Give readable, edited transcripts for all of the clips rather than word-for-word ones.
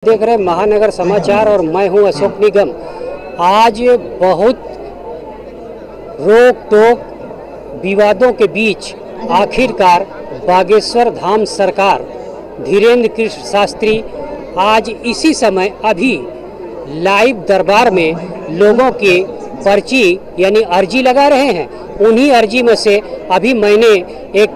देख रहे हैं महानगर समाचार और मैं हूं अशोक निगम। आज बहुत रोक टोक विवादों के बीच आखिरकार बागेश्वर धाम सरकार धीरेन्द्र कृष्ण शास्त्री आज इसी समय अभी लाइव दरबार में लोगों की पर्ची यानी अर्जी लगा रहे हैं। उन्हीं अर्जी में से अभी मैंने एक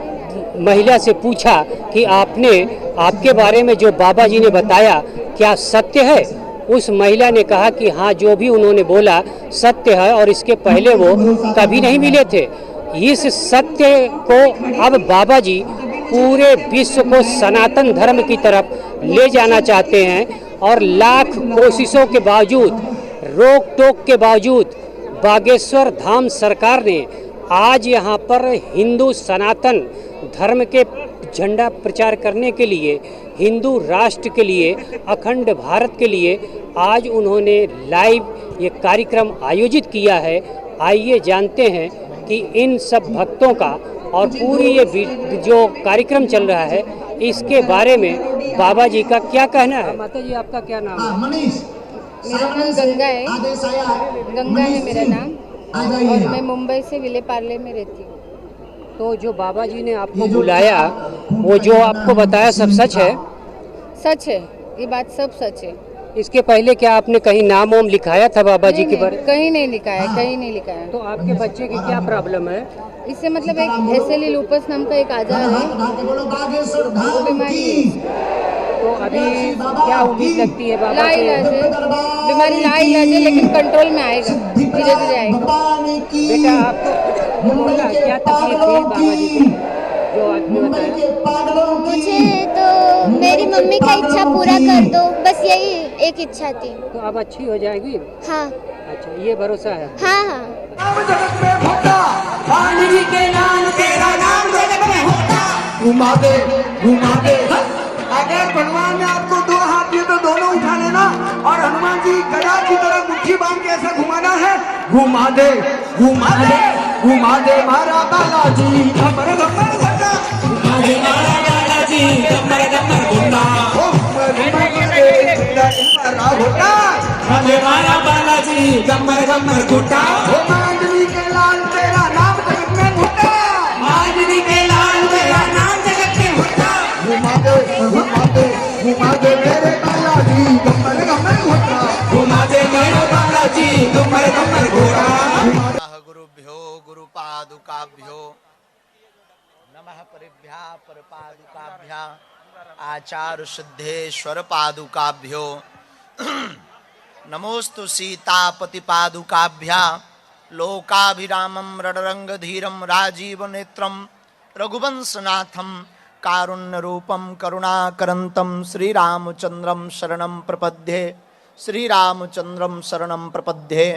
महिला से पूछा कि आपके बारे में जो बाबा जी ने बताया क्या सत्य है। उस महिला ने कहा कि हाँ, जो भी उन्होंने बोला सत्य है और इसके पहले वो कभी नहीं मिले थे। इस सत्य को अब बाबा जी पूरे विश्व को सनातन धर्म की तरफ ले जाना चाहते हैं और लाख कोशिशों के बावजूद, रोक टोक के बावजूद बागेश्वर धाम सरकार ने आज यहाँ पर हिंदू सनातन धर्म के झंडा प्रचार करने के लिए, हिंदू राष्ट्र के लिए, अखंड भारत के लिए आज उन्होंने लाइव ये कार्यक्रम आयोजित किया है। आइए जानते हैं कि इन सब भक्तों का और पूरी ये जो कार्यक्रम चल रहा है इसके बारे में बाबा जी का क्या कहना है। माता जी, आपका क्या नाम है? मेरा नाम गंगा है। गंगा है मेरा नाम और मैं मुंबई से विले पार्ले में रहती हूँ। तो जो बाबा जी ने आपको बुलाया, वो जो आपको बताया सब सच है? सच है, ये बात सब सच है। इसके पहले क्या आपने कहीं नाम वाम लिखाया था बाबा जी के बारे में? कहीं नहीं लिखाया, कहीं नहीं लिखाया। तो आपके बच्चे की क्या प्रॉब्लम है? इससे मतलब एक एसएलई लूपस नाम का एक आजार है, वो बीमारी है। तो अभी क्या उम्मीद लगती है बाबा से? लाइलाज है, बीमारी लाइलाज है, लेकिन कंट्रोल में आएगा, धीरे धीरे आएगा। बेटा, आपको बोला क्या तकलीफ थी बाबा जी की जो आपने बताया? मुझे तो मेरी मम्मी का इच्छा पूरा कर दो, बस यही एक इच्छा थी। तो अब अच्छी हो जाएगी? हाँ। अच्छा, ये भरोसा है? हाँ हाँ। घुमा दे अगर भगवान ने आपको दो हाथ दिए तो दोनों उठा लेना और हनुमान जी गदा की तरह मुट्ठी बांध के ऐसा घुमाना है। घुमा दे मारा बालाजी, घुमा दे मारा बालाजी, गम्बर घुटा। मांडवी के लाल तेरा नाम जगत में घुटा, मांडवी के लाल तेरा नाम जगत में घुटा। घुमा दे मेरे बालाजी, गम्बर घुटा। घुमा दे मेरे बालाजी, गम्बर घुटा। गुरुभ्यो गुरुपादुकाभ्यो नमः परिभ्या परपादुकाभ्या आचार्य सिद्धेश्वर पादुकाभ्यो नमोस्तु सीतापति पादुकाभ्या लोकाभिरामं रणरंगधीरं राजीवनेत्रं रघुवंशनाथं कारुण्यरूपं करुणाकरन्तं श्रीरामचन्द्रं शरणं प्रपद्ये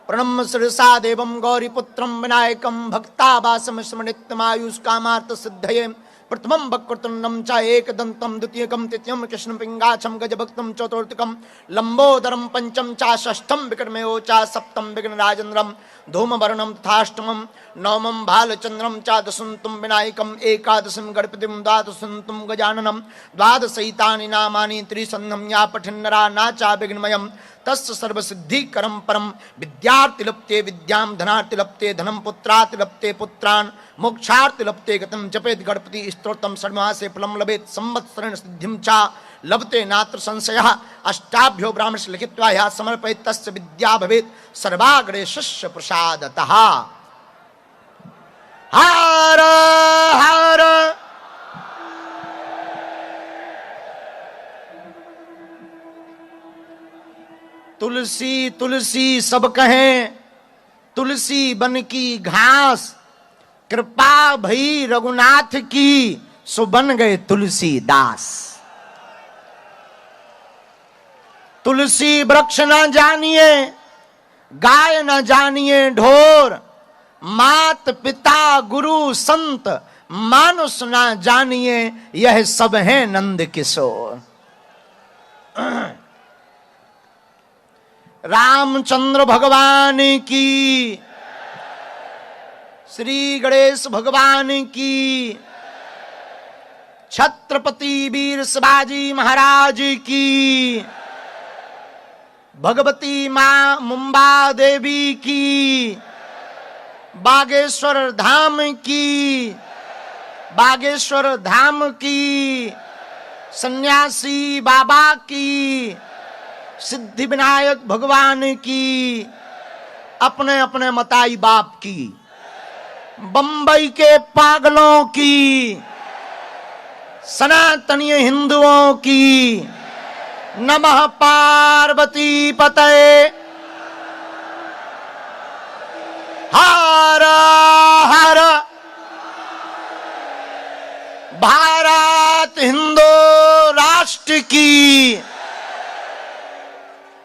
प्रणम्य शिरसा देवं गौरीपुत्रं विनायकं भक्तावासं स्मृणित्यमायुष्कामार्थसिद्धये प्रथमं वक्रतुण्डं च एकदन्तं द्वितीयकं तृतीयं कृष्णं पिङ्गाक्षं गजभक्तं चतुर्थकं लम्बोदरं पंचम च षष्ठं विक्रमयो च सप्तम विघ्नराजेन्द्रं धूमवर्णं तथाष्टमं नवमं भालचन्द्रं च दशन्तं विनायकम् एकादशं गणपतिं द्वादशन्तं गजाननं द्वादशैतानि नामानि त्रिसन्ध्यं या पठन्नरा न च विघ्नमयं तस्य सर्वसिद्धिकरं परं विद्यार्थि लप्ते विद्यां धनार्थि लप्ते धनं पुत्रार्थि लप्ते पुत्रान् मोक्षार्थि लप्ते गतं जपेत् गणपति स्तोत्रं षण्मासे फलं लभेत् संवत्सरेण सिद्धिं च लभते नात्र संशयः। अष्टाभ्यो ब्राह्मणस्य लिखित्वा यः समर्पयेत् तस्य विद्या भवेत् सर्वाग्रे शिष्य प्रसादतः। हर हर तुलसी तुलसी सब कहें, तुलसी बन की घास, कृपा भई रघुनाथ की, सो बन गए तुलसीदास। तुलसी वृक्ष न जानिए, गाय न जानिए ढोर, मात पिता गुरु संत मानुष न जानिए, यह सब है नंद किशोर। रामचंद्र भगवान की, श्री गणेश भगवान की, छत्रपति वीर शिवाजी महाराज की, भगवती मां मुंबा देवी की, बागेश्वर धाम की, बागेश्वर धाम की, सन्यासी बाबा की, सिद्धि विनायक भगवान की, अपने अपने मताई बाप की, बंबई के पागलों की, सनातनी हिंदुओं की। नमः पार्वती पतये हर हर। भारत हिंदू राष्ट्र की,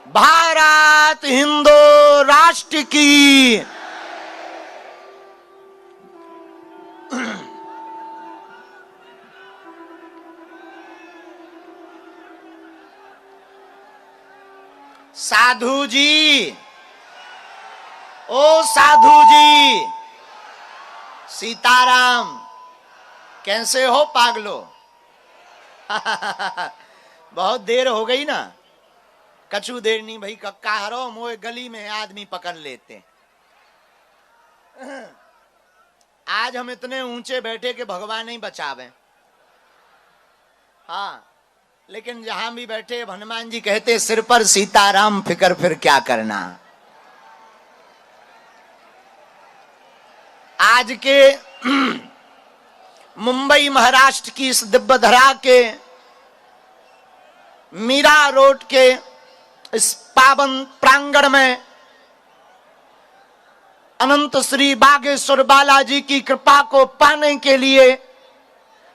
भारत हिंदू राष्ट्र की। साधु जी, ओ साधु जी, सीताराम, कैसे हो पागलो? बहुत देर हो गई ना, कछु देर नहीं भाई, कक्का हरो मोए गली में आदमी पकड़ लेते। आज हम इतने ऊंचे बैठे कि भगवान ही बचावे। हाँ, लेकिन जहां भी बैठे हनुमान जी कहते सिर पर सीताराम फिकर फिर क्या करना। आज के मुंबई महाराष्ट्र की इस दिव्यधरा के मीरा रोड के इस पावन प्रांगण में अनंत श्री बागेश्वर बालाजी की कृपा को पाने के लिए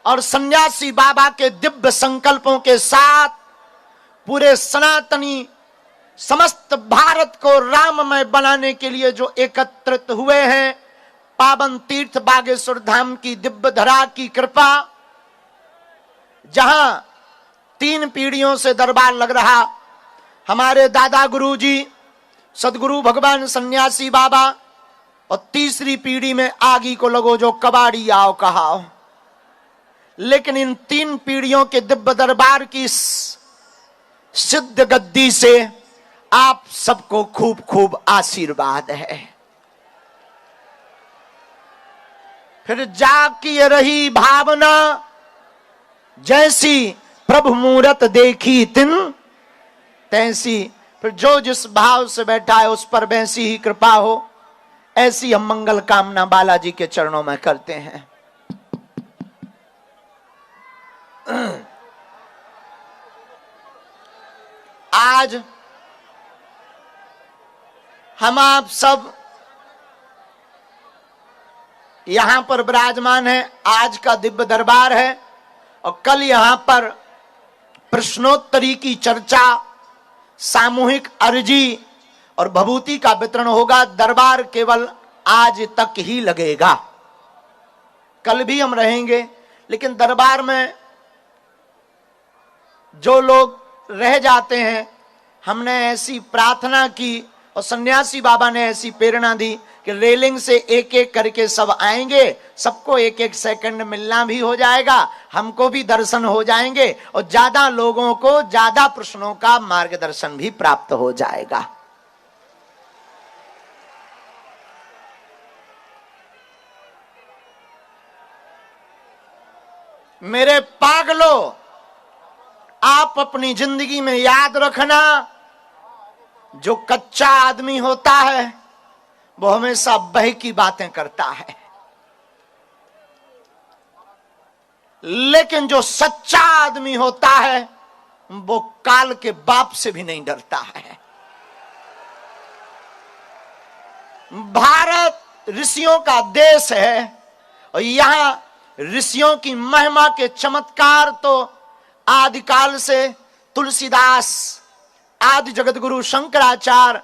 और सन्यासी बाबा के दिव्य संकल्पों के साथ पूरे सनातनी समस्त भारत को राममय बनाने के लिए जो एकत्रित हुए हैं, पावन तीर्थ बागेश्वर धाम की दिव्य धरा की कृपा, जहां 3 पीढ़ियों से दरबार लग रहा, हमारे दादा गुरु जी सदगुरु भगवान सन्यासी बाबा, और तीसरी पीढ़ी में आगी को लगो जो कबाड़ी आओ कहाओ। लेकिन इन 3 पीढ़ियों के दिव्य दरबार की सिद्ध गद्दी से आप सबको खूब खूब आशीर्वाद है। फिर जाकी रही भावना, जैसी प्रभु मूरत देखी तिन तैसी। फिर जो जिस भाव से बैठा है उस पर वैसी ही कृपा हो, ऐसी हम मंगल कामना बालाजी के चरणों में करते हैं। आज हम आप सब यहां पर विराजमान हैं। आज का दिव्य दरबार है और कल यहां पर प्रश्नोत्तरी की चर्चा, सामूहिक अर्जी और भभूति का वितरण होगा। दरबार केवल आज तक ही लगेगा, कल भी हम रहेंगे, लेकिन दरबार में जो लोग रह जाते हैं, हमने ऐसी प्रार्थना की और सन्यासी बाबा ने ऐसी प्रेरणा दी कि रेलिंग से एक एक करके सब आएंगे, सबको एक एक सेकंड मिलना भी हो जाएगा, हमको भी दर्शन हो जाएंगे और ज्यादा लोगों को ज्यादा प्रश्नों का मार्गदर्शन भी प्राप्त हो जाएगा। मेरे पागलों, आप अपनी जिंदगी में याद रखना, जो कच्चा आदमी होता है वो हमेशा बह की बातें करता है, लेकिन जो सच्चा आदमी होता है वो काल के बाप से भी नहीं डरता है। भारत ऋषियों का देश है और यहां ऋषियों की महिमा के चमत्कार तो आदिकाल से तुलसीदास, आदि जगतगुरु शंकराचार्य,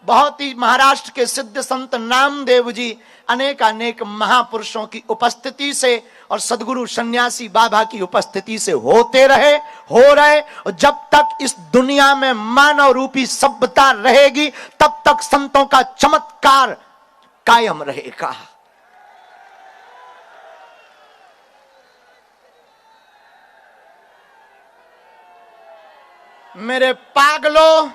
बहुत ही महाराष्ट्र के सिद्ध संत नामदेव जी, अनेक अनेक महापुरुषों की उपस्थिति से और सदगुरु सन्यासी बाबा की उपस्थिति से होते रहे, हो रहे, और जब तक इस दुनिया में मानव रूपी सभ्यता रहेगी तब तक संतों का चमत्कार कायम रहेगा। मेरे पागलों,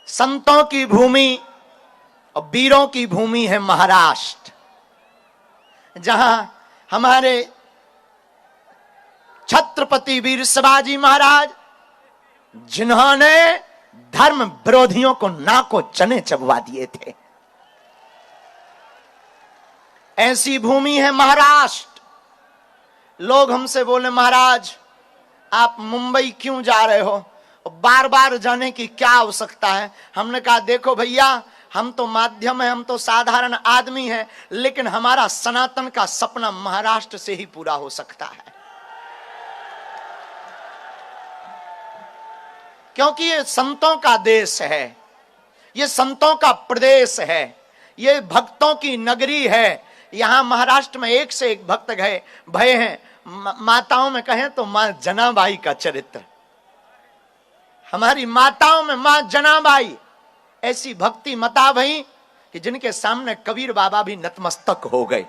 संतों की भूमि और वीरों की भूमि है महाराष्ट्र, जहां हमारे छत्रपति वीर शिवाजी महाराज, जिन्होंने धर्म विरोधियों को नाको चने चबवा दिए थे, ऐसी भूमि है महाराष्ट्र। लोग हमसे बोले, महाराज आप मुंबई क्यों जा रहे हो, बार बार जाने की क्या आवश्यकता है? हमने कहा देखो भैया, हम तो माध्यम है, हम तो साधारण आदमी हैं, लेकिन हमारा सनातन का सपना महाराष्ट्र से ही पूरा हो सकता है, क्योंकि ये संतों का देश है, ये संतों का प्रदेश है, ये भक्तों की नगरी है। यहां महाराष्ट्र में एक से एक भक्त भय हैं। माताओं में कहें तो मां जनाबाई का चरित्र, हमारी माताओं में मां जनाबाई ऐसी भक्ति मता भई कि जिनके सामने कबीर बाबा भी नतमस्तक हो गए।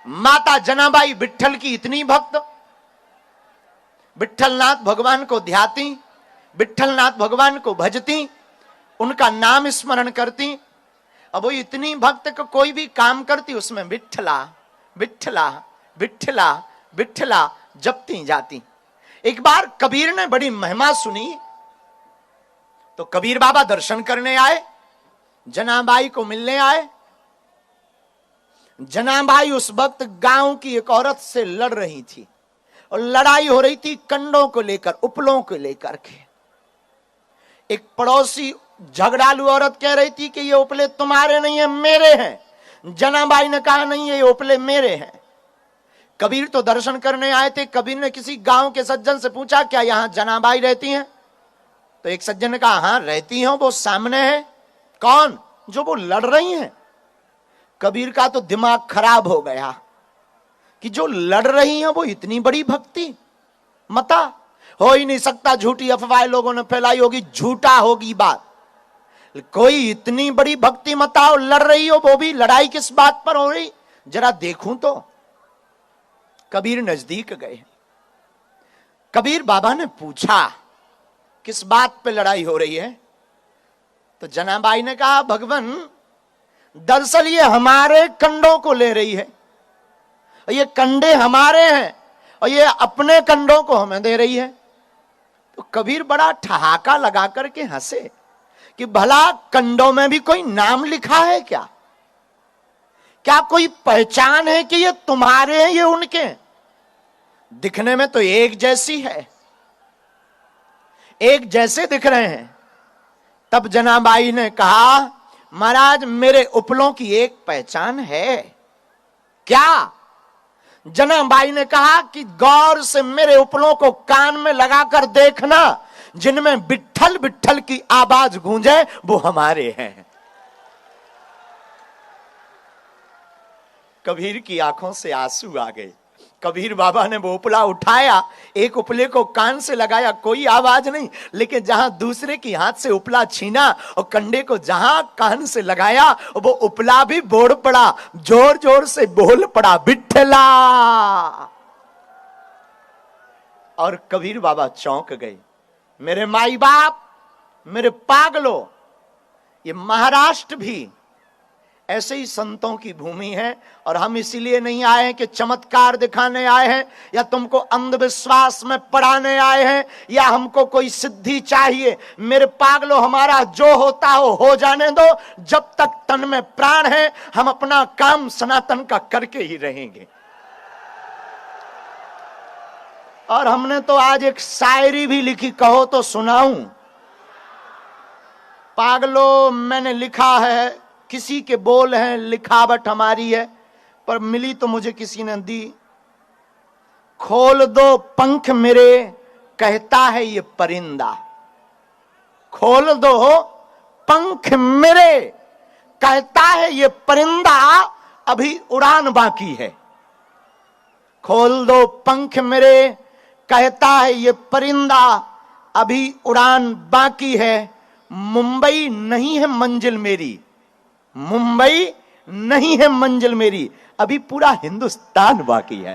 माता जनाबाई विट्ठल की इतनी भक्त, विट्ठलनाथ भगवान को ध्याती, विट्ठलनाथ भगवान को भजती, उनका नाम स्मरण करती। अब वो इतनी भक्त को कोई भी काम करती उसमें विट्ठला विट्ठला विट्ठला विट्ठला जपती जाती। एक बार कबीर ने बड़ी महिमा सुनी तो कबीर बाबा दर्शन करने आए, जनाबाई को मिलने आए। जनाबाई उस वक्त गांव की एक औरत से लड़ रही थी और लड़ाई हो रही थी कंडों को लेकर, उपलों को लेकर के। एक पड़ोसी झगड़ालू औरत कह रही थी कि ये उपले तुम्हारे नहीं है, मेरे हैं। जनाबाई ने कहा नहीं, ये उपले मेरे हैं। कबीर तो दर्शन करने आए थे। कबीर ने किसी गांव के सज्जन से पूछा, क्या यहां जनाबाई रहती हैं? तो एक सज्जन ने कहा, हां रहती हैं, वो सामने है। कौन? जो वो लड़ रही हैं। कबीर का तो दिमाग खराब हो गया कि जो लड़ रही हैं वो इतनी बड़ी भक्ति मता हो ही नहीं सकता। झूठी अफवाहें लोगों ने फैलाई होगी, झूठा होगी बात। कोई इतनी बड़ी भक्ति मता और लड़ रही हो, वो भी लड़ाई किस बात पर हो रही, जरा देखूं तो। कबीर नजदीक गए। कबीर बाबा ने पूछा, किस बात पे लड़ाई हो रही है? तो जनाबाई ने कहा, भगवान दरअसल ये हमारे कंडों को ले रही है, ये कंडे हमारे हैं और ये अपने कंडों को हमें दे रही है। तो कबीर बड़ा ठहाका लगा करके हंसे कि भला कंडों में भी कोई नाम लिखा है क्या? क्या कोई पहचान है कि ये तुम्हारे हैं, ये उनके? दिखने में तो एक जैसी है, एक जैसे दिख रहे हैं। तब जनाबाई ने कहा, महाराज मेरे उपलों की एक पहचान है। क्या? जनाबाई ने कहा कि गौर से मेरे उपलों को कान में लगाकर देखना, जिनमें विट्ठल विट्ठल की आवाज गूंजे वो हमारे हैं। कबीर की आंखों से आंसू आ गए। कबीर बाबा ने वो उपला उठाया, एक उपले को कान से लगाया, कोई आवाज नहीं, लेकिन जहां दूसरे की हाथ से उपला छीना और कंडे को जहां कान से लगाया, वो उपला भी बोल पड़ा, जोर जोर से बोल पड़ा, विट्ठला। और कबीर बाबा चौंक गए। मेरे माई बाप, मेरे पागलों, ये महाराष्ट्र भी ऐसे ही संतों की भूमि है। और हम इसीलिए नहीं आए हैं कि चमत्कार दिखाने आए हैं या तुमको अंधविश्वास में पढ़ाने आए हैं या हमको कोई सिद्धि चाहिए। मेरे पागलों, हमारा जो होता हो जाने दो। जब तक तन में प्राण है हम अपना काम सनातन का करके ही रहेंगे। और हमने तो आज एक शायरी भी लिखी, कहो तो सुनाऊं? पागलों, मैंने लिखा है, किसी के बोल हैं, लिखावट हमारी है, पर मिली तो मुझे किसी ने दी। खोल दो पंख मेरे, कहता है ये परिंदा। खोल दो पंख मेरे, कहता है ये परिंदा, अभी उड़ान बाकी है। खोल दो पंख मेरे, कहता है ये परिंदा, अभी उड़ान बाकी है। मुंबई नहीं है मंजिल मेरी, मुंबई नहीं है मंजिल मेरी, अभी पूरा हिंदुस्तान बाकी है।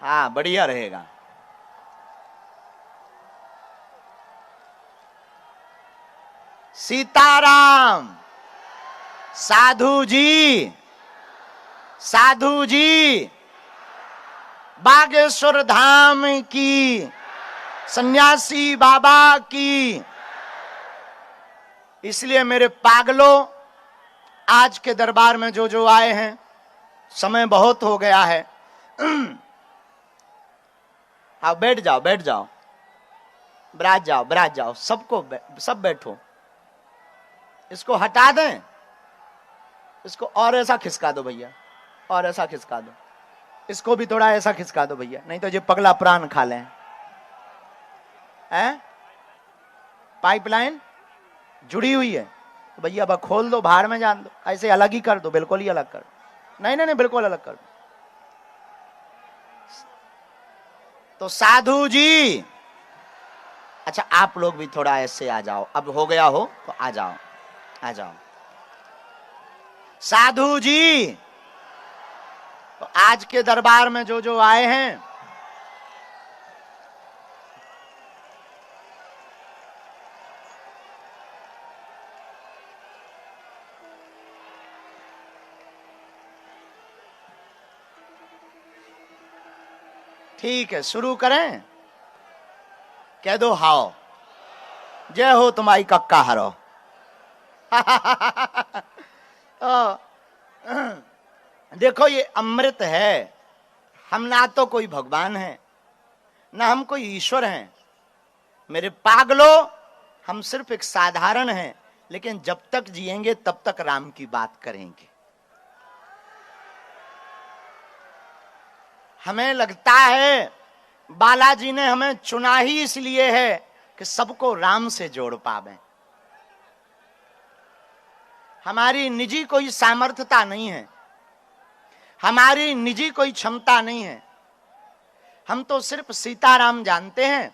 हाँ बढ़िया रहेगा। सीताराम। साधु जी, साधु जी, बागेश्वर धाम की, सन्यासी बाबा की। इसलिए मेरे पागलों, आज के दरबार में जो जो आए हैं, समय बहुत हो गया है। हाँ बैठ जाओ, बैठ जाओ, बिराज जाओ, बिराज जाओ, सबको सब बैठो। इसको हटा दें, इसको और ऐसा खिसका दो भैया, और ऐसा खिसका दो, इसको भी थोड़ा ऐसा खिसका दो भैया, नहीं तो ये पगला प्राण खा लें। हैं? पाइपलाइन जुड़ी हुई है तो भैया अब खोल दो, बाहर में जान दो, ऐसे अलग ही कर दो, बिल्कुल ही अलग कर दो। नहीं नहीं नहीं, बिल्कुल अलग कर दो। तो साधु जी, अच्छा आप लोग भी थोड़ा ऐसे आ जाओ, अब हो गया हो तो आ जाओ, आ जाओ। साधु जी, तो आज के दरबार में जो जो आए हैं, ठीक है शुरू करें। कह दो हाओ, जय हो तुम्हारी कक्का हरो। देखो ये अमृत है, हम ना तो कोई भगवान है, ना हम कोई ईश्वर हैं। मेरे पागलों, हम सिर्फ एक साधारण हैं, लेकिन जब तक जिएंगे तब तक राम की बात करेंगे। हमें लगता है बालाजी ने हमें चुना ही इसलिए है कि सबको राम से जोड़ पावे। हमारी निजी कोई सामर्थ्यता नहीं है, हमारी निजी कोई क्षमता नहीं है। हम तो सिर्फ सीताराम जानते हैं,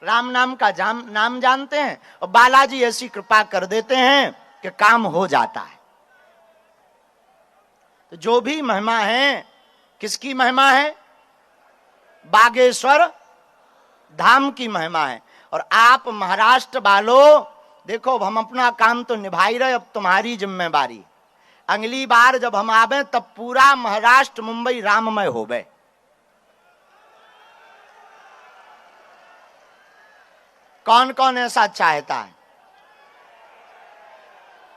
राम नाम का नाम जानते हैं, और बालाजी ऐसी कृपा कर देते हैं कि काम हो जाता है। तो जो भी महिमा है, किसकी महिमा है? बागेश्वर धाम की महिमा है। और आप महाराष्ट्र वालों, देखो हम अपना काम तो निभा ही रहे, अब तुम्हारी जिम्मेवारी। अगली बार जब हम आवे तब पूरा महाराष्ट्र मुंबई राममय हो गए। कौन कौन ऐसा चाहता है?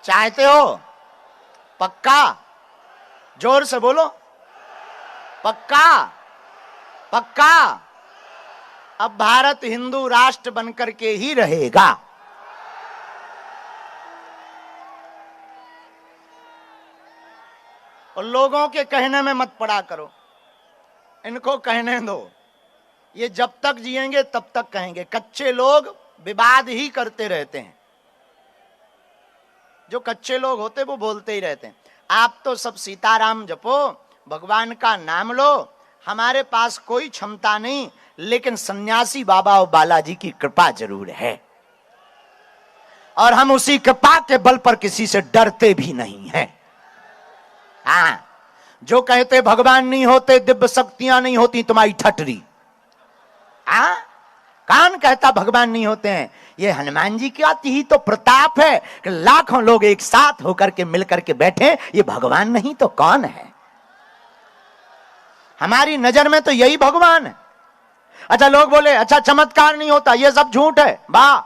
चाहते हो? पक्का? जोर से बोलो, पक्का? पक्का? अब भारत हिंदू राष्ट्र बनकर के ही रहेगा। और लोगों के कहने में मत पड़ा करो, इनको कहने दो। ये जब तक जिएंगे तब तक कहेंगे। कच्चे लोग विवाद ही करते रहते हैं, जो कच्चे लोग होते वो बोलते ही रहते हैं। आप तो सब सीताराम जपो, भगवान का नाम लो। हमारे पास कोई क्षमता नहीं, लेकिन सन्यासी बाबा और बालाजी की कृपा जरूर है, और हम उसी कृपा के बल पर किसी से डरते भी नहीं हैं। हाँ, जो कहते भगवान नहीं होते, दिव्य शक्तियां नहीं होती, तुम्हारी ठटरी। हाँ, कौन कहता भगवान नहीं होते हैं? ये हनुमान जी की आती ही तो प्रताप है कि लाखों लोग एक साथ होकर के मिलकर के बैठे। ये भगवान नहीं तो कौन है? हमारी नजर में तो यही भगवान है। अच्छा लोग बोले अच्छा चमत्कार नहीं होता, ये सब झूठ है। वाह,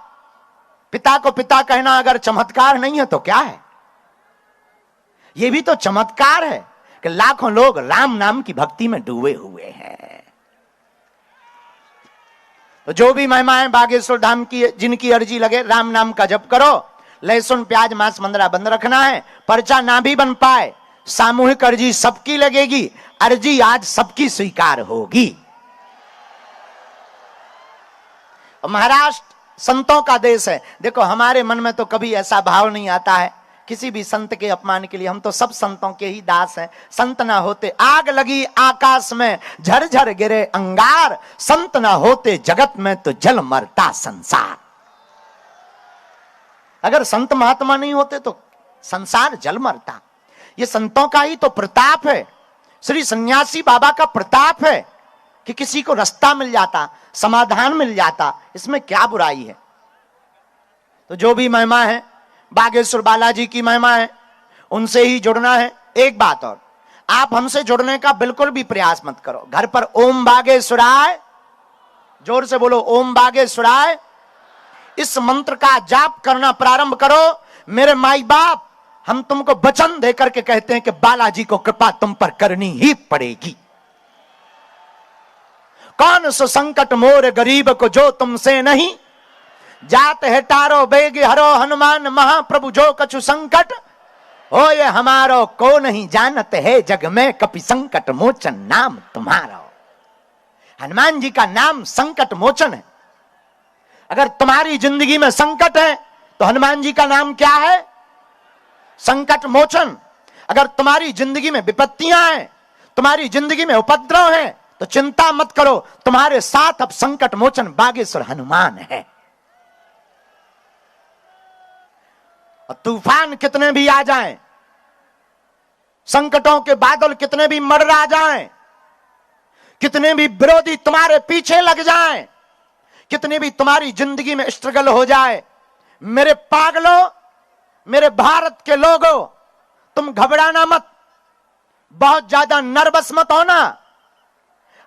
पिता को पिता कहना अगर चमत्कार नहीं है तो क्या है? ये भी तो चमत्कार है कि लाखों लोग राम नाम की भक्ति में डूबे हुए हैं। तो जो भी महिमाएं बागेश्वर धाम की, जिनकी अर्जी लगे, राम नाम का जप करो। लहसुन प्याज मांस मंदरा बंद रखना है। पर्चा ना भी बन पाए, सामूहिक अर्जी सबकी लगेगी। अर्जी आज सबकी स्वीकार होगी। महाराष्ट्र संतों का देश है। देखो हमारे मन में तो कभी ऐसा भाव नहीं आता है किसी भी संत के अपमान के लिए। हम तो सब संतों के ही दास हैं। संत ना होते आग लगी आकाश में, झरझर गिरे अंगार। संत ना होते जगत में तो जल मरता संसार। अगर संत महात्मा नहीं होते तो संसार जल मरता। ये संतों का ही तो प्रताप है, श्री सन्यासी बाबा का प्रताप है। कि किसी को रास्ता मिल जाता, समाधान मिल जाता, इसमें क्या बुराई है। तो जो भी महिमा है बागेश्वर बालाजी की महिमा है, उनसे ही जुड़ना है। एक बात और, आप हमसे जुड़ने का बिल्कुल भी प्रयास मत करो। घर पर ओम बागेश्वराय, जोर से बोलो ओम बागेश्वराय, इस मंत्र का जाप करना प्रारंभ करो। मेरे माई बाप, हम तुमको वचन देकर के कहते हैं कि बालाजी को कृपा तुम पर करनी ही पड़ेगी। कौन सो संकट मोर गरीब को जो तुमसे नहीं, जात है तारो बेग हरो हनुमान महाप्रभु जो कछु संकट हो ये हमारो, को नहीं जानत है जग में कपि संकट मोचन नाम तुम्हारा। हनुमान जी का नाम संकट मोचन है। अगर तुम्हारी जिंदगी में संकट है तो हनुमान जी का नाम क्या है? संकट मोचन। अगर तुम्हारी जिंदगी में विपत्तियां हैं, तुम्हारी जिंदगी में उपद्रव है, तो चिंता मत करो, तुम्हारे साथ अब संकट मोचन बागेश्वर हनुमान है। और तूफान कितने भी आ जाएं, संकटों के बादल कितने भी मंडरा जाएं, कितने भी विरोधी तुम्हारे पीछे लग जाएं, कितने भी तुम्हारी जिंदगी में स्ट्रगल हो जाए, मेरे पागलों, मेरे भारत के लोगों, तुम घबराना मत, बहुत ज्यादा नर्वस मत होना।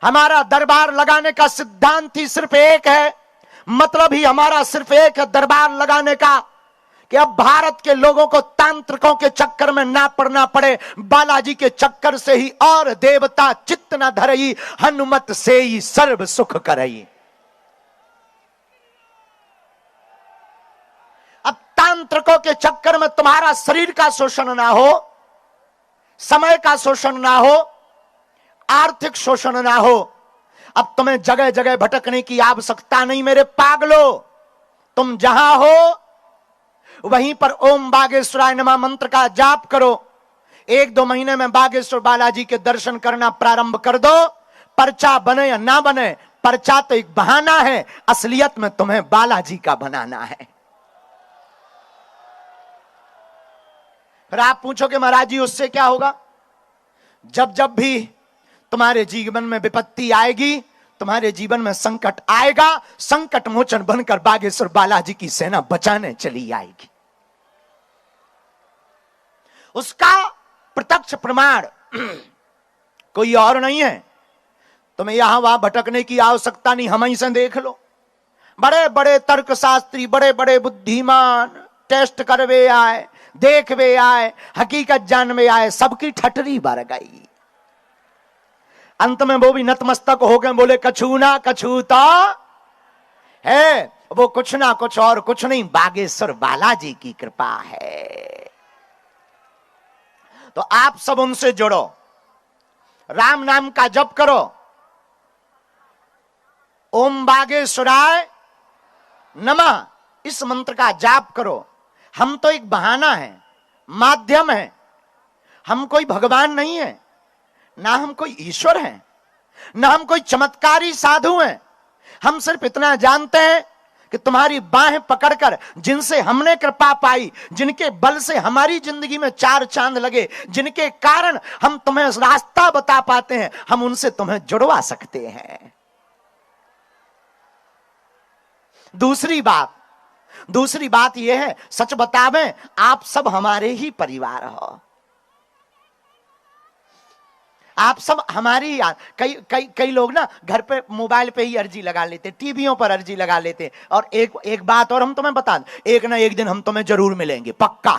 हमारा दरबार लगाने का सिद्धांत ही सिर्फ एक है, मतलब ही हमारा सिर्फ एक है दरबार लगाने का, कि अब भारत के लोगों को तांत्रिकों के चक्कर में ना पड़ना पड़े, बालाजी के चक्कर से ही और देवता चित्त न धरई, हनुमत से ही सर्व सुख करई। अब तांत्रिकों के चक्कर में तुम्हारा शरीर का शोषण ना हो, समय का शोषण ना हो, आर्थिक शोषण ना हो। अब तुम्हें जगह जगह भटकने की आवश्यकता नहीं मेरे पागलो। तुम जहां हो वहीं पर ओम बागेश्वराय नमः मंत्र का जाप करो। 1-2 महीने में बागेश्वर बालाजी के दर्शन करना प्रारंभ कर दो। पर्चा बने या ना बने, पर्चा तो एक बहाना है, असलियत में तुम्हें बालाजी का बनाना है। फिर आप पूछोगे महाराज जी उससे क्या होगा? जब जब भी तुम्हारे जीवन में विपत्ति आएगी, तुम्हारे जीवन में संकट आएगा, संकट मोचन बनकर बागेश्वर बालाजी की सेना बचाने चली आएगी। उसका प्रत्यक्ष प्रमाण कोई और नहीं है। तुम्हें यहां वहां भटकने की आवश्यकता नहीं, हम ही से देख लो। बड़े बड़े तर्कशास्त्री, बड़े बड़े बुद्धिमान टेस्ट करवे आए, देखवे आए, हकीकत जानवे आए, सबकी ठटरी भर गई। अंत में वो भी नतमस्तक हो गए, बोले कछु ना कछु तो है, वो कुछ ना कुछ और कुछ नहीं, बागेश्वर बालाजी की कृपा है। तो आप सब उनसे जुड़ो, राम नाम का जप करो, ओम बागेश्वराय नमः इस मंत्र का जाप करो। हम तो एक बहाना है, माध्यम है, हम कोई भगवान नहीं है, ना हम कोई ईश्वर हैं, ना हम कोई चमत्कारी साधु हैं। हम सिर्फ इतना जानते हैं कि तुम्हारी बाहें पकड़कर जिनसे हमने कृपा पाई, जिनके बल से हमारी जिंदगी में 4 चांद लगे, जिनके कारण हम तुम्हें रास्ता बता पाते हैं, हम उनसे तुम्हें जुड़वा सकते हैं। दूसरी बात यह है, सच बतावें, आप सब हमारे ही परिवार हो। आप सब हमारी, कई लोग ना घर पे मोबाइल पे ही अर्जी लगा लेते, टीवियों पर अर्जी लगा लेते। और एक बात और हम तुम्हें बता दें, एक ना एक दिन हम तुम्हें जरूर मिलेंगे, पक्का,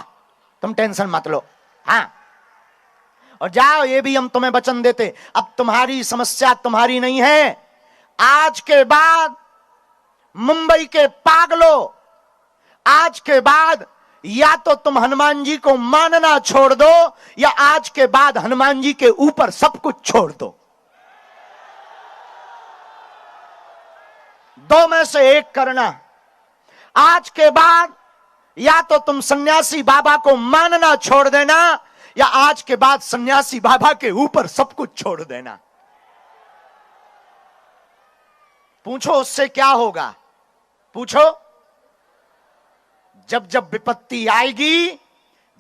तुम टेंशन मत लो। हाँ, और जाओ, ये भी हम तुम्हें वचन देते, अब तुम्हारी समस्या तुम्हारी नहीं है। आज के बाद मुंबई के पागलों, आज के बाद या तो तुम हनुमान जी को मानना छोड़ दो, या आज के बाद हनुमान जी के ऊपर सब कुछ छोड़ दो। 2 में से एक करना। आज के बाद या तो तुम सन्यासी बाबा को मानना छोड़ देना, या आज के बाद सन्यासी बाबा के ऊपर सब कुछ छोड़ देना। पूछो उससे क्या होगा? पूछो। जब जब विपत्ति आएगी,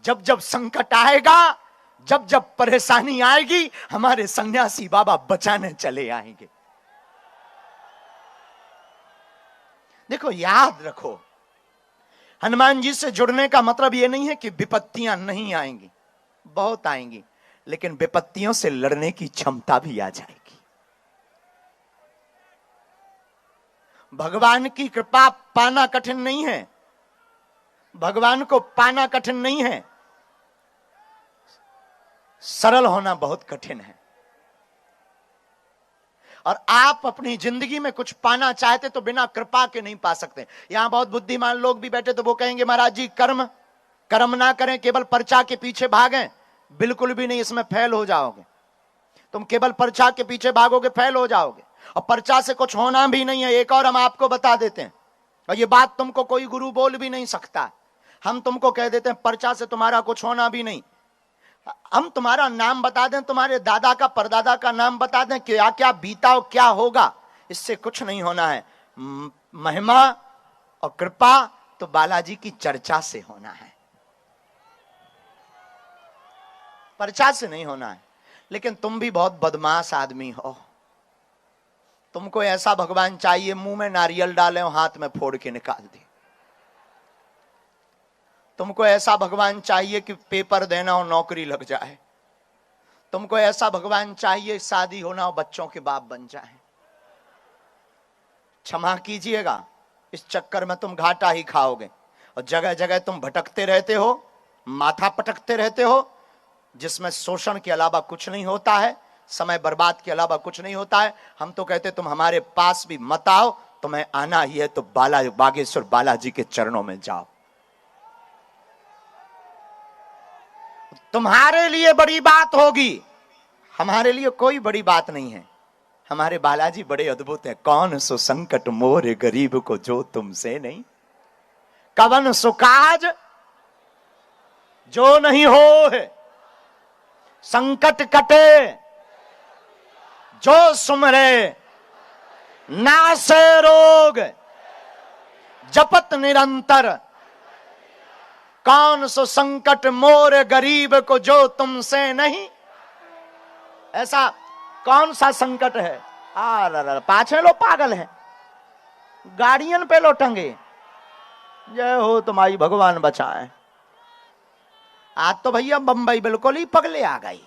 जब जब संकट आएगा, जब जब परेशानी आएगी, हमारे सन्यासी बाबा बचाने चले आएंगे। देखो याद रखो, हनुमान जी से जुड़ने का मतलब यह नहीं है कि विपत्तियां नहीं आएंगी, बहुत आएंगी, लेकिन विपत्तियों से लड़ने की क्षमता भी आ जाएगी। भगवान की कृपा पाना कठिन नहीं है, भगवान को पाना कठिन नहीं है, सरल होना बहुत कठिन है। और आप अपनी जिंदगी में कुछ पाना चाहते तो बिना कृपा के नहीं पा सकते। यहां बहुत बुद्धिमान लोग भी बैठे तो वो कहेंगे महाराज जी कर्म ना करें, केवल पर्चा के पीछे भागें। बिल्कुल भी नहीं, इसमें फेल हो जाओगे। तुम केवल पर्चा के पीछे भागोगे, फेल हो जाओगे। और पर्चा से कुछ होना भी नहीं है। एक और हम आपको बता देते हैं, और ये बात तुमको कोई गुरु बोल भी नहीं सकता। हम तुमको कह देते हैं पर्चा से तुम्हारा कुछ होना भी नहीं। हम तुम्हारा नाम बता दें, तुम्हारे दादा का परदादा का नाम बता दें, क्या क्या बीता और क्या होगा, इससे कुछ नहीं होना है। महिमा और कृपा तो बालाजी की चर्चा से होना है, पर्चा से नहीं होना है। लेकिन तुम भी बहुत बदमाश आदमी हो। तुमको ऐसा भगवान चाहिए मुंह में नारियल डाले और हाथ में फोड़ के निकाल दे। तुमको ऐसा भगवान चाहिए कि पेपर देना और नौकरी लग जाए। तुमको ऐसा भगवान चाहिए शादी होना और बच्चों के बाप बन जाए। क्षमा कीजिएगा, इस चक्कर में तुम घाटा ही खाओगे। और जगह जगह तुम भटकते रहते हो, माथा पटकते रहते हो, जिसमें शोषण के अलावा कुछ नहीं होता है, समय बर्बाद के अलावा कुछ नहीं होता है। हम तो कहते तुम हमारे पास भी मत आओ, तुम्हें आना ही है तो बागेश्वर बालाजी के चरणों में जाओ। तुम्हारे लिए बड़ी बात होगी, हमारे लिए कोई बड़ी बात नहीं है। हमारे बालाजी बड़े अद्भुत है। कौन सो संकट मोरे गरीब को जो तुमसे नहीं, कवन सो काज जो नहीं हो है, संकट कटे जो सुमरे, नासे रोग जपत निरंतर, कौन सो संकट मोर गरीब को जो तुमसे नहीं। ऐसा कौन सा संकट है? पाछे लो पागल है, गाड़ियन पे लो टंगे। जय हो तुम्हारी, भगवान बचाए। आज तो भैया बंबई बिल्कुल ही पगले आ गई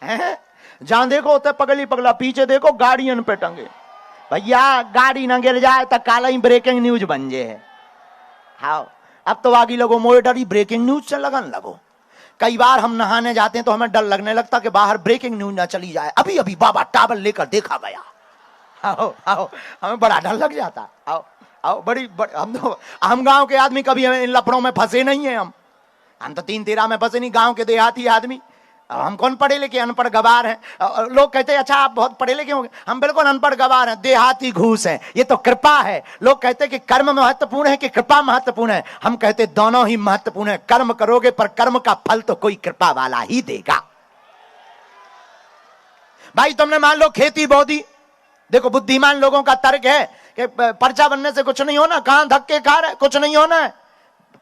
हैं। जहां देखो उतने पगली पगला, पीछे देखो गाड़ियन पे टंगे। भैया गाड़ी ना गिर जाए तो काला ही ब्रेकिंग न्यूज बन जाए। हाँ, अब तो आगे लगो मोए डरी ब्रेकिंग न्यूज से लगन लगो। कई बार हम नहाने जाते हैं तो हमें डर लगने लगता कि बाहर ब्रेकिंग न्यूज ना चली जाए। अभी अभी बाबा टावल लेकर देखा गया। आओ आओ, हमें बड़ा डर लग जाता। आओ आओ, बड़ी हम गांव के आदमी कभी इन लफड़ों में फंसे नहीं है। हम तो 3-13 में फंसे नहीं, गांव के देहाती आदमी। हम कौन पढ़े लिखे, अनपढ़ गवार हैं। लोग कहते हैं अच्छा आप बहुत पढ़े लिखे होंगे। हम बिल्कुल अनपढ़ गवार हैं, देहाती घूस हैं। ये तो कृपा है। लोग कहते हैं कि कर्म महत्वपूर्ण है कि कृपा महत्वपूर्ण है। हम कहते हैं दोनों ही महत्वपूर्ण है। कर्म करोगे पर कर्म का फल तो कोई कृपा वाला ही देगा। भाई तुमने मान लो खेती बो दी, देखो बुद्धिमान लोगों का तर्क है कि पर्चा बनने से कुछ नहीं होना, कहां धक्के खा रहे, कुछ नहीं होना है,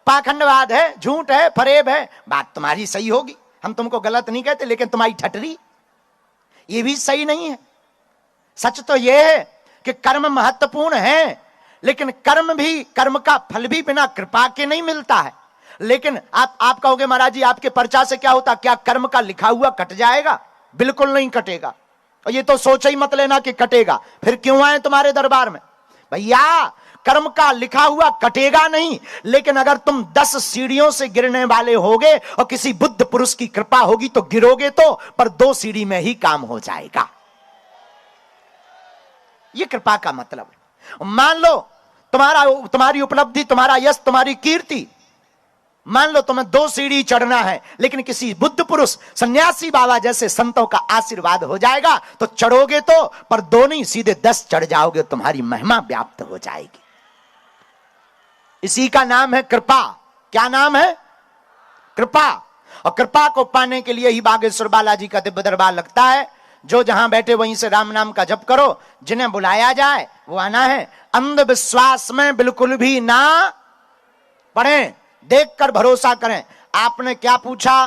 पाखंडवाद है, झूठ है, फरेब है। बात तुम्हारी सही होगी, हम तुमको गलत नहीं कहते, लेकिन तुम्हारी ठटरी ये भी सही नहीं है। सच तो यह है कि कर्म महत्वपूर्ण है, लेकिन कर्म का फल भी बिना कृपा के नहीं मिलता है। लेकिन आप कहोगे महाराज जी आपके पर्चा से क्या होता, क्या कर्म का लिखा हुआ कट जाएगा? बिल्कुल नहीं कटेगा। और ये तो सोच ही मत लेना कि कटेगा, फिर क्यों आए तुम्हारे दरबार में। भैया कर्म का लिखा हुआ कटेगा नहीं, लेकिन अगर तुम 10 सीढ़ियों से गिरने वाले होगे और किसी बुद्ध पुरुष की कृपा होगी तो गिरोगे तो, पर 2 सीढ़ी में ही काम हो जाएगा। यह कृपा का मतलब है। मान लो तुम्हारी उपलब्धि, तुम्हारा यश, तुम्हारी कीर्ति, मान लो तुम्हें 2 सीढ़ी चढ़ना है, लेकिन किसी बुद्ध पुरुष, सन्यासी बाबा जैसे संतों का आशीर्वाद हो जाएगा तो चढ़ोगे तो, पर 2 नहीं सीधे 10 चढ़ जाओगे। तुम्हारी महिमा व्याप्त हो जाएगी। इसी का नाम है कृपा। क्या नाम है? कृपा। और कृपा को पाने के लिए ही बागेश्वर बालाजी का दिव्य दरबार लगता है। जो जहां बैठे वहीं से राम नाम का जप करो, जिन्हें बुलाया जाए वो आना है। अंधविश्वास में बिल्कुल भी ना पड़े, देखकर भरोसा करें। आपने क्या पूछा?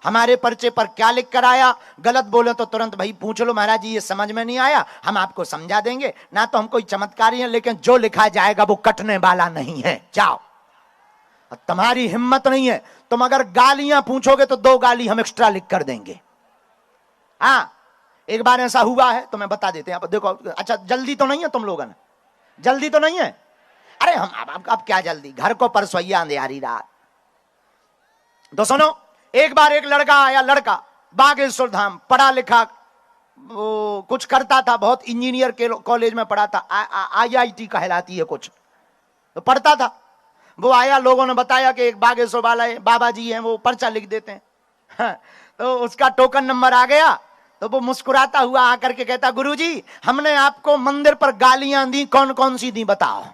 हमारे पर्चे पर क्या लिख कर आया, गलत बोले तो तुरंत भाई पूछ लो, महाराज जी ये समझ में नहीं आया, हम आपको समझा देंगे। ना तो हम कोई चमत्कारी हैं, लेकिन जो लिखा जाएगा वो कटने वाला नहीं है। जाओ, तुम्हारी हिम्मत नहीं है, तुम अगर गालियां पूछोगे तो 2 गाली हम एक्स्ट्रा लिख कर देंगे। हाँ, एक बार ऐसा हुआ है तो मैं बता देते हैं। अब देखो, अच्छा जल्दी तो नहीं है तुम लोगों ने, जल्दी तो नहीं है? अरे हम अब क्या जल्दी, घर को परसोइया अंधेरी रात। तो सुनो, एक बार एक लड़का आया, लड़का बागेश्वर धाम, पढ़ा लिखा, वो कुछ करता था, बहुत इंजीनियर के कॉलेज में पढ़ा था, IIT कहलाती है कुछ, तो पढ़ता था। वो आया, लोगों ने बताया कि एक बागेश्वर वाला बाबा जी हैं, वो पर्चा लिख देते हैं। हाँ, तो उसका टोकन नंबर आ गया, तो वो मुस्कुराता हुआ आकर के कहता, गुरुजी हमने आपको मंदिर पर गालियां दी, कौन कौन सी दी बताओ।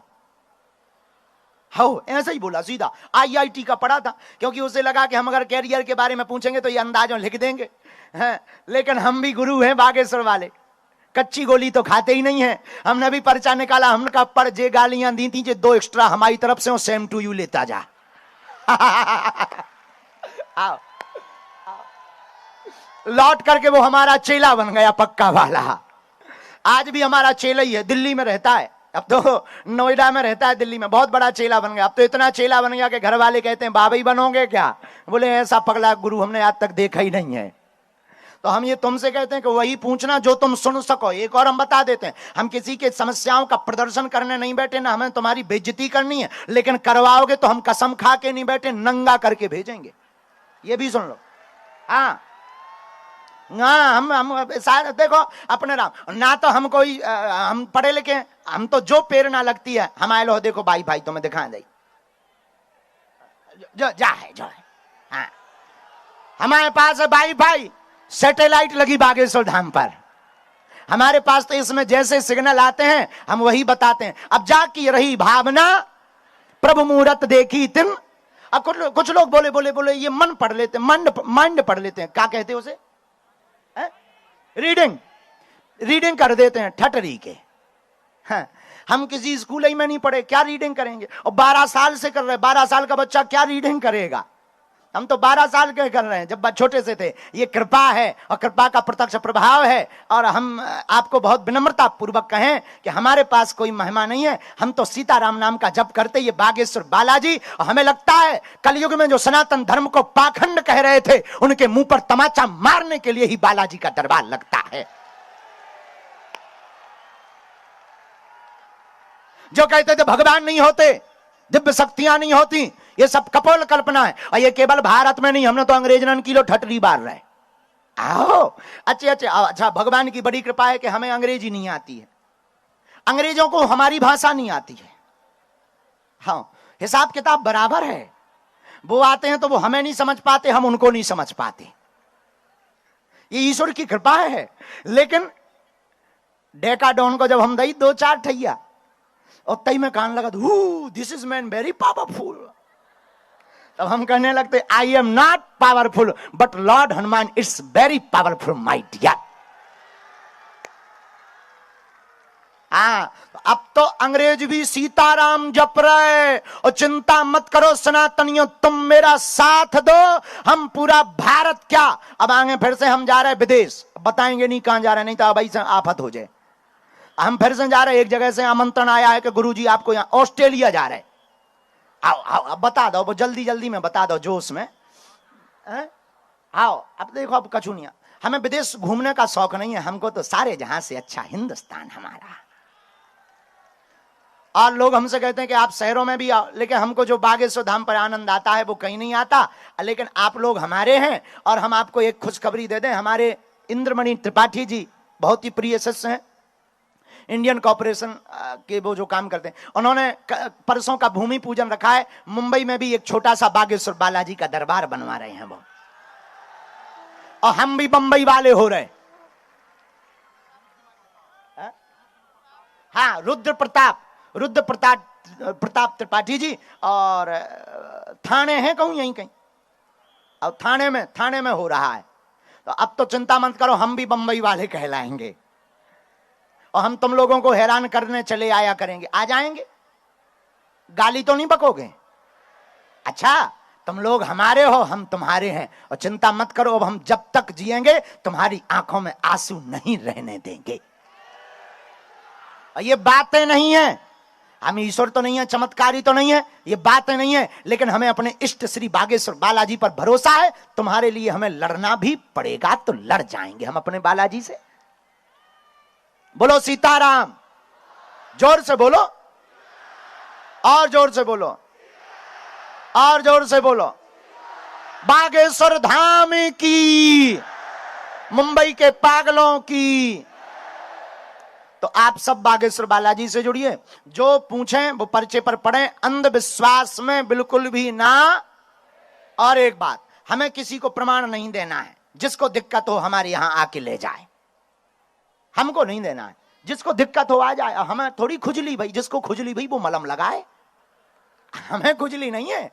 हो, ऐसा ही बोला सीधा, IIT का पढ़ा था, क्योंकि उसे लगा कि हम अगर कैरियर के बारे में पूछेंगे तो ये अंदाजों लिख देंगे। हैं, लेकिन हम भी गुरु हैं बागेश्वर वाले, कच्ची गोली तो खाते ही नहीं है। हमने भी पर्चा निकाला, हमने कहा पर जे गालियां दी थी, जे 2 एक्स्ट्रा हमारी तरफ से, सेम टू यू लेता जा। आओ, लौट करके वो हमारा चेला बन गया, पक्का वाला। आज भी हमारा चेला ही है, दिल्ली में रहता है, अब तो नोएडा में रहता है, दिल्ली में बहुत बड़ा चेला बन गया। अब तो इतना चेला बन गया कि घर वाले कहते हैं बाबा ही बनोगे क्या? बोले ऐसा पगला गुरु हमने आज तक देखा ही नहीं है। तो हम ये तुमसे कहते हैं कि वही पूछना जो तुम सुन सको। एक और हम बता देते हैं, हम किसी के समस्याओं का प्रदर्शन करने नहीं बैठे, ना हमें तुम्हारी बेइज्जती करनी है, लेकिन करवाओगे तो हम कसम खा के नहीं बैठे, नंगा करके भेजेंगे। ये भी सुन लो। हाँ, हम सारे देखो अपने राम, ना तो हम कोई हम पढ़े लिखे, हम तो जो प्रेरणा लगती है हमारे लो, देखो भाई भाई तुम्हें दिखा दे जो जा है जो है। हाँ, हमारे पास है भाई भाई सैटेलाइट लगी बागेश्वर धाम पर, हमारे पास तो इसमें जैसे सिग्नल आते हैं हम वही बताते हैं। अब जाकी रही भावना प्रभु मुहूर्त देखी तिन। अब कुछ लोग बोले बोले बोले ये मन पढ़ लेते, माइंड पढ़ लेते हैं, क्या कहते हैं उसे, रीडिंग कर देते हैं ठटरी के। हाँ, हम किसी स्कूल ही में नहीं पढ़े, क्या रीडिंग करेंगे? और 12 साल से कर रहे, 12 साल का बच्चा क्या रीडिंग करेगा? हम तो 12 साल के कर रहे हैं, जब छोटे से थे। ये कृपा है और कृपा का प्रत्यक्ष प्रभाव है। और हम आपको बहुत विनम्रता पूर्वक कहें कि हमारे पास कोई महिमा नहीं है, हम तो सीताराम नाम का जप करते, ये बागेश्वर बालाजी। और हमें लगता है कलयुग में जो सनातन धर्म को पाखंड कह रहे थे, उनके मुंह पर तमाचा मारने के लिए ही बालाजी का दरबार लगता है। जो कहते थे भगवान नहीं होते, दिव्य शक्तियां नहीं होती, ये सब कपोल कल्पना है। और ये केवल भारत में नहीं, हमने तो अंग्रेजन किलो ठटरी बार रहे। आओ, अच्छा, भगवान की बड़ी कृपा है कि हमें अंग्रेजी नहीं आती है, अंग्रेजों को हमारी भाषा नहीं आती है। हाँ, हिसाब किताब बराबर है, वो आते हैं तो वो हमें नहीं समझ पाते, हम उनको नहीं समझ पाते। ये ईश्वर की कृपा है। लेकिन डेकाडोन को जब हम दई 2-4 ठैया और तई में कान लगा, this is man very powerful, तब हम कहने लगते I am not powerful but lord Hanuman it's very powerful my dear. हाँ, अब तो अंग्रेज भी सीताराम जप रहे। और चिंता मत करो सनातनियों, तुम मेरा साथ दो, हम पूरा भारत क्या, अब आगे फिर से हम जा रहे हैं विदेश, बताएंगे नहीं कहां जा रहे, नहीं तो अब ऐसा आफत हो जाए। हम फिर से जा रहे हैं, एक जगह से आमंत्रण आया है कि गुरुजी आपको यहाँ ऑस्ट्रेलिया जा रहे हैं। आओ आओ, अब बता दो, वो जल्दी जल्दी में बता दो, जोश में। आओ, अब देखो, अब कछुनिया, हमें विदेश घूमने का शौक नहीं है, हमको तो सारे जहां से अच्छा हिंदुस्तान हमारा। और लोग हमसे कहते हैं कि आप शहरों में भी आओ, लेकिन हमको जो बागेश्वर धाम पर आनंद आता है वो कहीं नहीं आता। लेकिन आप लोग हमारे हैं, और हम आपको एक खुशखबरी दे दें, हमारे इंद्रमणि त्रिपाठी जी बहुत ही प्रिय शिष्य हैं, इंडियन कॉर्पोरेशन के वो जो काम करते हैं, उन्होंने परसों का भूमि पूजन रखा है। मुंबई में भी एक छोटा सा बागेश्वर बालाजी का दरबार बनवा रहे हैं वो, और हम भी बंबई वाले हो रहे। हाँ, रुद्र प्रताप त्रिपाठी जी, और थाने हैं कहूं यहीं कहीं, और थाने में हो रहा है। तो अब तो चिंता मत करो, हम भी बंबई वाले कहलाएंगे, और हम तुम लोगों को हैरान करने चले आया करेंगे। आ जाएंगे, गाली तो नहीं बकोगे? अच्छा, तुम लोग हमारे हो, हम तुम्हारे हैं, और चिंता मत करो, अब हम जब तक जिएंगे तुम्हारी आंखों में आंसू नहीं रहने देंगे। और ये बातें नहीं है, हम ईश्वर तो नहीं है, चमत्कारी तो नहीं है, ये बातें नहीं है, लेकिन हमें अपने इष्ट श्री बागेश्वर बालाजी पर भरोसा है। तुम्हारे लिए हमें लड़ना भी पड़ेगा तो लड़ जाएंगे हम अपने बालाजी से। बोलो सीताराम, जोर से बोलो, और जोर से बोलो, और जोर से बोलो। बागेश्वर धाम की, मुंबई के पागलों की। तो आप सब बागेश्वर बालाजी से जुड़िए, जो पूछें वो पर्चे पर पढ़ें, अंधविश्वास में बिल्कुल भी ना। और एक बात, हमें किसी को प्रमाण नहीं देना है, जिसको दिक्कत हो हमारे यहां आके ले जाए, हमको नहीं देना है। जिसको दिक्कत हो आ जाए, हमें थोड़ी खुजली भाई, जिसको खुजली भाई वो मलम लगाए, हमें खुजली नहीं है।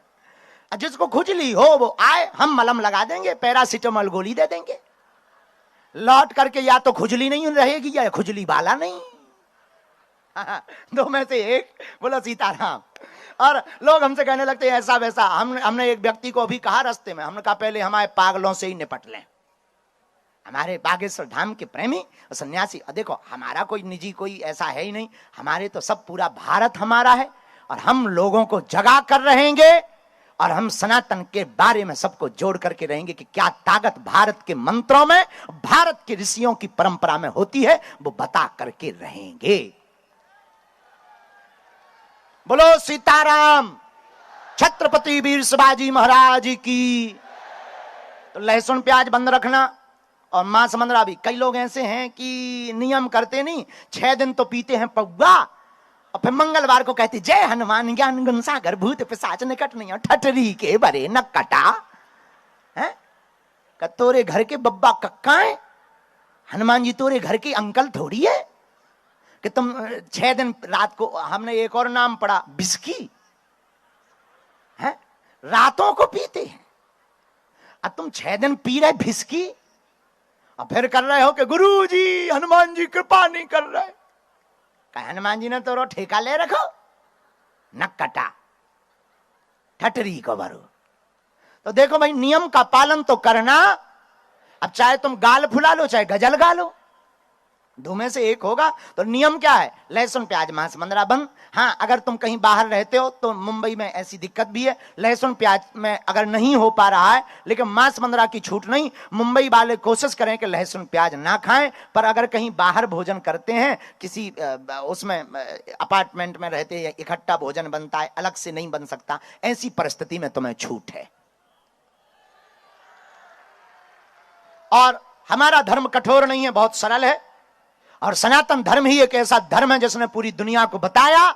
जिसको खुजली हो वो आए, हम मलम लगा देंगे, पैरासिटामोल गोली दे देंगे, लौट करके या तो खुजली नहीं रहेगी या खुजली वाला नहीं, दो में से एक। बोलो सीताराम। और लोग हमसे कहने लगते हैं ऐसा वैसा। हमने एक व्यक्ति को अभी कहा रास्ते में, हमने कहा पहले हमारे पागलों से ही निपट लें, हमारे बागेश्वर धाम के प्रेमी और सन्यासी। देखो हमारा कोई निजी कोई ऐसा है ही नहीं, हमारे तो सब पूरा भारत हमारा है, और हम लोगों को जगा कर रहेंगे, और हम सनातन के बारे में सबको जोड़ करके रहेंगे कि क्या ताकत भारत के मंत्रों में, भारत के ऋषियों की परंपरा में होती है, वो बता करके रहेंगे। बोलो सीताराम। छत्रपति वीर शिवाजी महाराज की। तो लहसुन प्याज बंद रखना, और मांस मंदरा भी। कई लोग ऐसे हैं कि नियम करते नहीं, 6 दिन तो पीते हैं पौवा, और फिर मंगलवार को कहते जय हनुमान ज्ञान गुण सागर भूत पिशाच निकट नहीं ठटरी के बरे न कटा है। तोरे घर के बब्बा कक्का है, हनुमान जी तोरे घर के अंकल थोड़ी है कि तुम 6 दिन रात को। हमने एक और नाम पढ़ा, बिस्की है, रातों को पीते हैं। अब तुम 6 दिन पी रहे भिस्की, और फिर कर रहे हो कि गुरु जी हनुमान जी कृपा नहीं कर रहे। हनुमान जी ने तो ठेका ले रखो, न कटा ठटरी को भरो। तो देखो भाई, नियम का पालन तो करना। अब चाहे तुम गाल फुला लो, चाहे गजल गा लो, दो में से एक होगा। तो नियम क्या है? लहसुन प्याज मांस मंदरा बंद। हाँ, अगर तुम कहीं बाहर रहते हो तो मुंबई में ऐसी दिक्कत भी है, लहसुन प्याज में अगर नहीं हो पा रहा है, लेकिन मांस मंदरा की छूट नहीं। मुंबई वाले कोशिश करें कि लहसुन प्याज ना खाएं, पर अगर कहीं बाहर भोजन करते हैं, किसी उसमें अपार्टमेंट में रहते हैं, इकट्ठा भोजन बनता है, अलग से नहीं बन सकता, ऐसी परिस्थिति में तुम्हें छूट है। और हमारा धर्म कठोर नहीं है, बहुत सरल है। और सनातन धर्म ही एक ऐसा धर्म है जिसने पूरी दुनिया को बताया,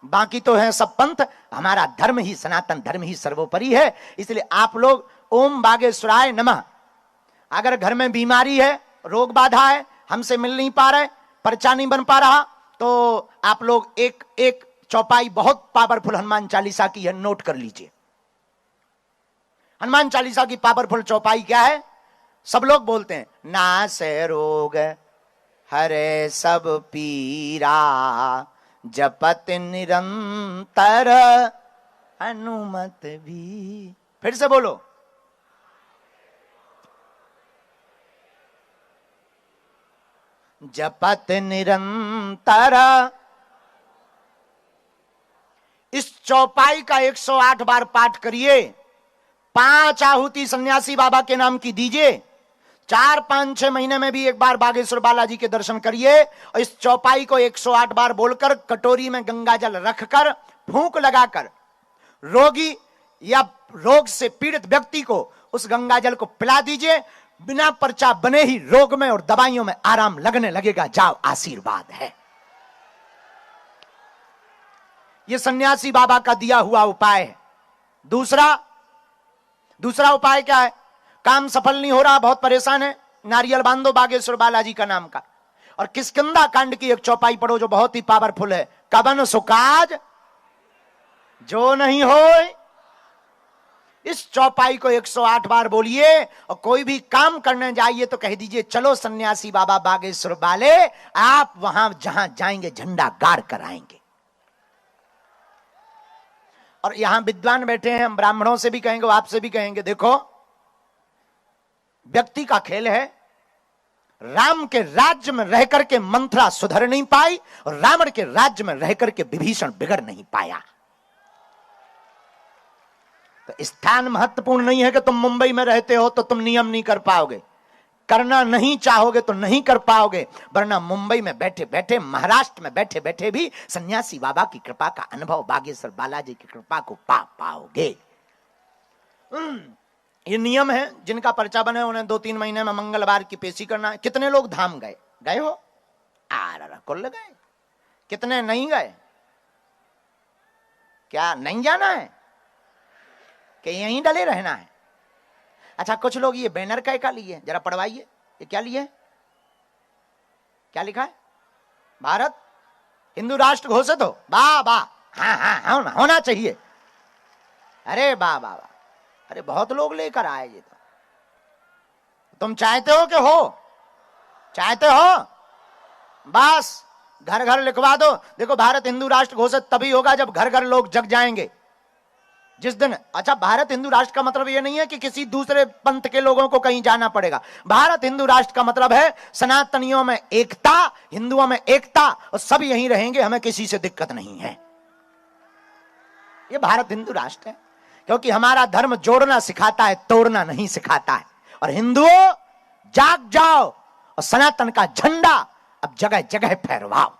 बाकी तो है सब पंथ, हमारा धर्म ही, सनातन धर्म ही सर्वोपरि है। इसलिए आप लोग ओम बागेश्वराय नमः। अगर घर में बीमारी है, रोग बाधा है, हमसे मिल नहीं पा रहे, पर्चा नहीं बन पा रहा, तो आप लोग एक चौपाई बहुत पावरफुल हनुमान चालीसा की है, नोट कर लीजिए। हनुमान चालीसा की पावरफुल चौपाई क्या है? सब लोग बोलते हैं, नासे रोग हरे सब पीरा, जपत निरंतर हनुमत भी। फिर से बोलो, जपत निरंतर। इस चौपाई का 108 बार पाठ करिए। 5 आहुति सन्यासी बाबा के नाम की दीजिए। 4, 5, 6 महीने में भी एक बार बागेश्वर बालाजी के दर्शन करिए। और इस चौपाई को 108 बार बोलकर, कटोरी में गंगा जल रखकर, फूंक लगाकर रोगी या रोग से पीड़ित व्यक्ति को उस गंगा जल को पिला दीजिए। बिना पर्चा बने ही रोग में और दवाइयों में आराम लगने लगेगा। जाओ, आशीर्वाद है। यह सन्यासी बाबा का दिया हुआ उपाय है। दूसरा उपाय क्या है? काम सफल नहीं हो रहा, बहुत परेशान है, नारियल बांधो बागेश्वर बालाजी का नाम का, और किष्किंधा कांड की एक चौपाई पढ़ो जो बहुत ही पावरफुल है। कबन सुकाज जो नहीं होए। इस चौपाई को 108 बार बोलिए। और कोई भी काम करने जाइए तो कह दीजिए, चलो सन्यासी बाबा बागेश्वर वाले, आप वहां जहां जाएंगे झंडा गाड़ कर आएंगे। और यहां विद्वान बैठे हैं, हम ब्राह्मणों से भी कहेंगे, आपसे भी कहेंगे, देखो व्यक्ति का खेल है। राम के राज्य में रहकर के मंथरा सुधर नहीं पाई और रावण के राज्य में रहकर के विभीषण बिगड़ नहीं पाया। तो स्थान महत्वपूर्ण नहीं है कि तुम मुंबई में रहते हो तो तुम नियम नहीं कर पाओगे, करना नहीं चाहोगे तो नहीं कर पाओगे, वरना मुंबई में बैठे बैठे, महाराष्ट्र में बैठे बैठे भी सन्यासी बाबा की कृपा का अनुभव, बागेश्वर बालाजी की कृपा को पा पाओगे। ये नियम है। जिनका पर्चा बने उन्हें 2-3 महीने में मंगलवार की पेशी करना है। कितने लोग धाम गए? गए हो? कुल गए। कितने नहीं गए? क्या नहीं जाना है कि यहीं डले रहना है? अच्छा, कुछ लोग ये बैनर का लिए, जरा पढ़वाइए, ये क्या लिए? क्या लिखा है? भारत हिंदू राष्ट्र घोषित हो। वाह वाह, हाँ होना चाहिए। अरे वाह वाह वाह, अरे बहुत लोग लेकर आए। ये तो तुम चाहते हो कि हो? चाहते हो? बस घर घर लिखवा दो। देखो, भारत हिंदू राष्ट्र घोषित तभी होगा जब घर घर लोग जग जाएंगे जिस दिन। अच्छा, भारत हिंदू राष्ट्र का मतलब यह नहीं है कि किसी दूसरे पंथ के लोगों को कहीं जाना पड़ेगा। भारत हिंदू राष्ट्र का मतलब है सनातनियों में एकता, हिंदुओं में एकता, और सब यहीं रहेंगे, हमें किसी से दिक्कत नहीं है। यह भारत हिंदू राष्ट्र है, क्योंकि हमारा धर्म जोड़ना सिखाता है, तोड़ना नहीं सिखाता है। और हिंदुओं, जाग जाओ और सनातन का झंडा अब जगह जगह फहरवाओ।